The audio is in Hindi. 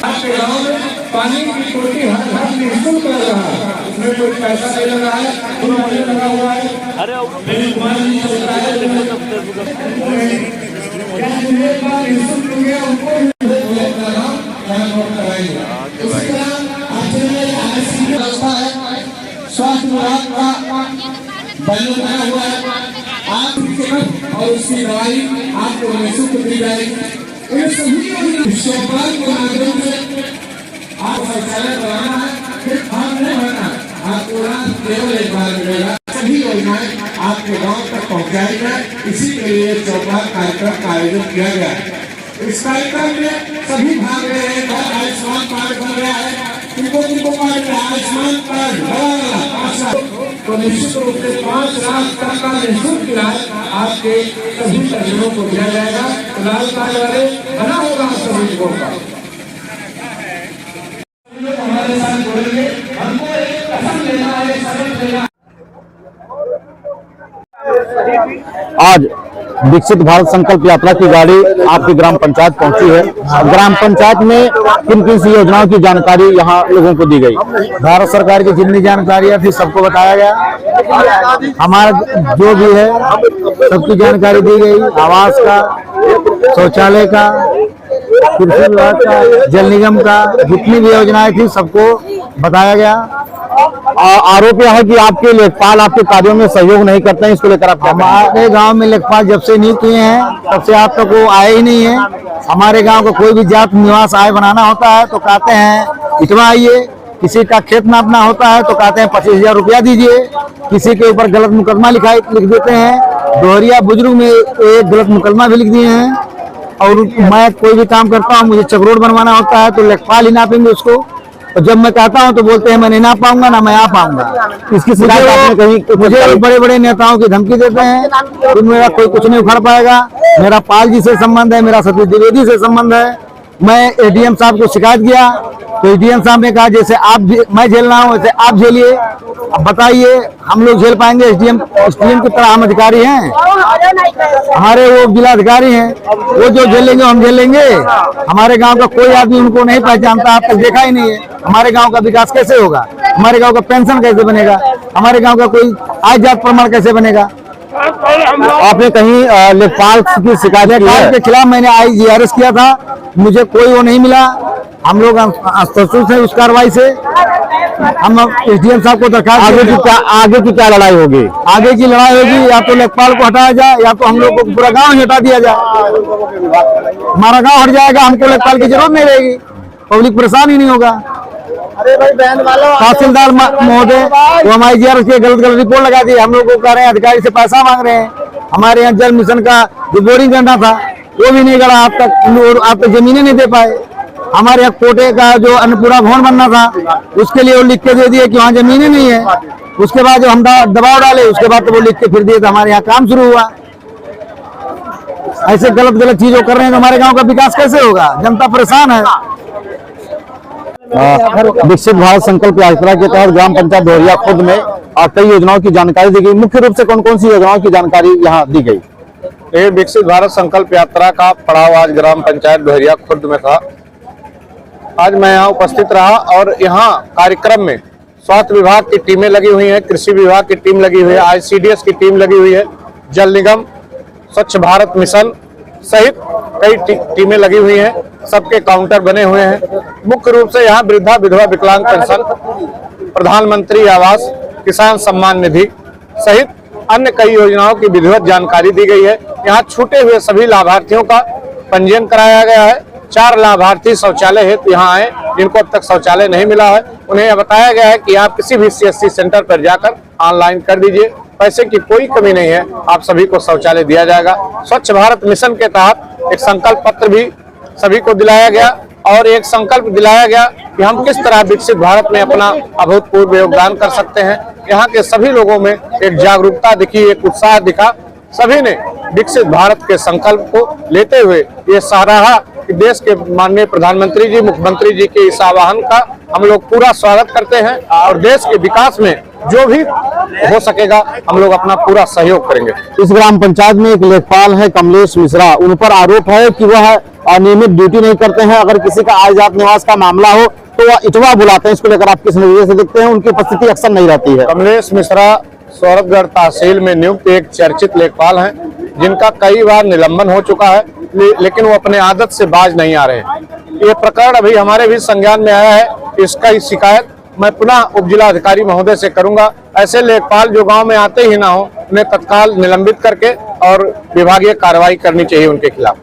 आपके गाँव में पानी की टोटी हर घर निःशुल्क कर रहा है, उसमें कोई पैसा नहीं लगा है, पूरा महीने लगा हुआ है। अरे स्वास्थ्य विभाग का बैनर बना हुआ है, आप और उसकी दवाई आपको निःशुल्क दी जाएगी। इन सभी चौपाल के माध्यम से आप शौचालय बनाना है, फिर फॉर्म नहीं भरना, आपको केवल एक बार मिलेगा। सभी योजनाएं आपके गांव तक पहुंचाई जाए, इसी के लिए चौपाल कार्यक्रम का आयोजन किया गया है। इस कार्यक्रम में सभी भाग रहे हैं। आयुष्मान कार्ड बन गया है, आयुष्मान कार्ड तो निश्चित रूप से 5 लाख तक का निःशुल्क इलाज आपके सभी परिजनों को दिया जाएगा। लाल कार्ड वाले बना होगा सभी लोगों का। हमारे साथ जुड़ेंगे, हमको एक कसम लेना है, शपथ लेना। आज विकसित भारत संकल्प यात्रा की गाड़ी आपकी ग्राम पंचायत पहुंची है। ग्राम पंचायत में किन किन सी योजनाओं की जानकारी यहाँ लोगों को दी गई। भारत सरकार की जितनी जानकारियां थी सबको बताया गया, हमारा जो भी है सबकी जानकारी दी गई। आवास का, शौचालय का, कृषि विभाग का, जल निगम का, जितनी भी योजनाएं थी सबको बताया गया। आरोप यह है कि आपके लेखपाल आपके कार्यों में सहयोग नहीं करते हैं, इसको लेकर आप हमारे गांव में लेखपाल जब से नियुक्त हुए हैं तब से आज तक वो आए ही नहीं है। हमारे गांव का कोई भी जात निवास आय बनाना होता है तो कहते हैं इटवा आइए, किसी का खेत नापना होता है तो कहते हैं 25,000 रुपया दीजिए, किसी के ऊपर गलत मुकदमा लिख देते हैं। दोहरिया बुजुर्ग में एक गलत मुकदमा भी लिख दिए हैं। और मैं कोई भी काम करता हूँ, मुझे चक रोड बनवाना होता है तो लेखपाल ही नापेंगे उसको, और जब मैं कहता हूं तो बोलते हैं मैं नहीं ना पाऊंगा, ना मैं आ पाऊंगा। इसकी शिकायत आपने कहीं मुझे बड़े बड़े नेताओं की धमकी देते हैं कि मेरा कोई कुछ नहीं उखाड़ पाएगा। मेरा पाल जी से संबंध है, मेरा सतीश द्विवेदी से संबंध है। मैं एडीएम साहब को शिकायत किया तो एडीएम साहब ने कहा जैसे मैं झेल रहा हूँ वैसे आप झेलिए। अब बताइए हम लोग झेल पाएंगे? एसडीएम की तरह हम अधिकारी हैं, हमारे वो जिला अधिकारी हैं, वो जो झेलेंगे हम झेलेंगे। हमारे गांव का कोई आदमी उनको नहीं पहचानता, आप तक देखा ही नहीं है। हमारे गांव का विकास कैसे होगा? हमारे गांव का पेंशन कैसे बनेगा? हमारे गांव का कोई आय जात प्रमाण कैसे बनेगा? आपने कहीं लेखपाल की शिकायत के खिलाफ मैंने IGRS किया था, मुझे कोई वो नहीं मिला। हम लोग असंतुष्ट हैं उस कार्रवाई से। हम एसडीएम साहब को दरखास्त आगे की क्या लड़ाई होगी? आगे की लड़ाई होगी या तो लेखपाल को हटाया जाए या तो हम लोग को पूरा गांव हटा दिया जाए। हमारा गांव हट जाएगा, हमको लेखपाल की जरूरत नहीं रहेगी, पब्लिक परेशान ही नहीं होगा। अरे भाई बहन वालों, तहसीलदार महोदय वो हमारी IGRS की गलत रिपोर्ट लगा दी। हम लोग को कह रहे हैं अधिकारी से पैसा मांग रहे हैं। हमारे यहाँ जल मिशन का जो बोरिंग करना था वो भी नहीं गड़ा, आप तक जमीनें नहीं दे पाए। हमारे यहाँ कोटे का जो अन्नपूर्णा भवन बनना था उसके लिए वो लिख के दे दिए कि वहाँ जमीनें नहीं है। उसके बाद जब हम दबाव डाले उसके बाद तो वो लिख के फिर दिए तो हमारे यहाँ काम शुरू हुआ। ऐसे गलत गलत चीजों कर रहे हैं तो हमारे गांव का विकास कैसे होगा? जनता परेशान है। विकसित भारत संकल्प यात्रा के तहत ग्राम पंचायत दोहरिया खुर्द में कई योजनाओं की जानकारी दी गई। मुख्य रूप से कौन कौन सी योजनाओं की जानकारी यहाँ दी गई? ये विकसित भारत संकल्प यात्रा का पड़ाव आज ग्राम पंचायत दोहरिया खुर्द में था। आज मैं यहाँ उपस्थित रहा और यहाँ कार्यक्रम में स्वास्थ्य विभाग की टीमें लगी हुई हैं, कृषि विभाग की टीम लगी हुई है, ICDS की टीम लगी हुई है, जल निगम, स्वच्छ भारत मिशन सहित कई टीमें लगी हुई हैं। सबके काउंटर बने हुए हैं। मुख्य रूप से यहाँ वृद्धा विधवा विकलांग पेंशन, प्रधानमंत्री आवास, किसान सम्मान निधि सहित अन्य कई योजनाओं की विधिवत जानकारी दी गई है। यहाँ छूटे हुए सभी लाभार्थियों का पंजीयन कराया गया है। 4 लाभार्थी शौचालय हेतु यहाँ आए जिनको अब तक शौचालय नहीं मिला है। उन्हें यह बताया गया है कि आप किसी भी CSC सेंटर पर जाकर ऑनलाइन कर दीजिए, पैसे की कोई कमी नहीं है, आप सभी को शौचालय दिया जाएगा। स्वच्छ भारत मिशन के तहत एक संकल्प पत्र भी सभी को दिलाया गया और एक संकल्प दिलाया गया कि हम किस तरह विकसित भारत में अपना अभूतपूर्व योगदान कर सकते हैं। यहाँ के सभी लोगों में एक जागरूकता दिखी, एक उत्साह दिखा। सभी ने विकसित भारत के संकल्प को लेते हुए ये सराहा कि देश के माननीय प्रधानमंत्री जी, मुख्यमंत्री जी के इस आह्वान का हम लोग पूरा स्वागत करते हैं और देश के विकास में जो भी हो सकेगा हम लोग अपना पूरा सहयोग करेंगे। इस ग्राम पंचायत में एक लेखपाल है कमलेश मिश्रा, उन पर आरोप है कि वह अनियमित ड्यूटी नहीं करते हैं। अगर किसी का आय जात निवास का मामला हो तो वह इटवा बुलाते हैं। इसको लेकर आप किस नजरिए से देखते हैं? उनकी उपस्थिति अक्सर नहीं रहती है। कमलेश मिश्रा सौरभगढ़ तहसील में नियुक्त एक चर्चित लेखपाल हैं, जिनका कई बार निलंबन हो चुका है, लेकिन वो अपने आदत से बाज नहीं आ रहे हैं। ये प्रकरण अभी हमारे भी संज्ञान में आया है। इसका ही शिकायत मैं पुनः उप जिला अधिकारी महोदय से करूंगा। ऐसे लेखपाल जो गांव में आते ही ना हो, उन्हें तत्काल निलंबित करके और विभागीय कार्रवाई करनी चाहिए उनके खिलाफ।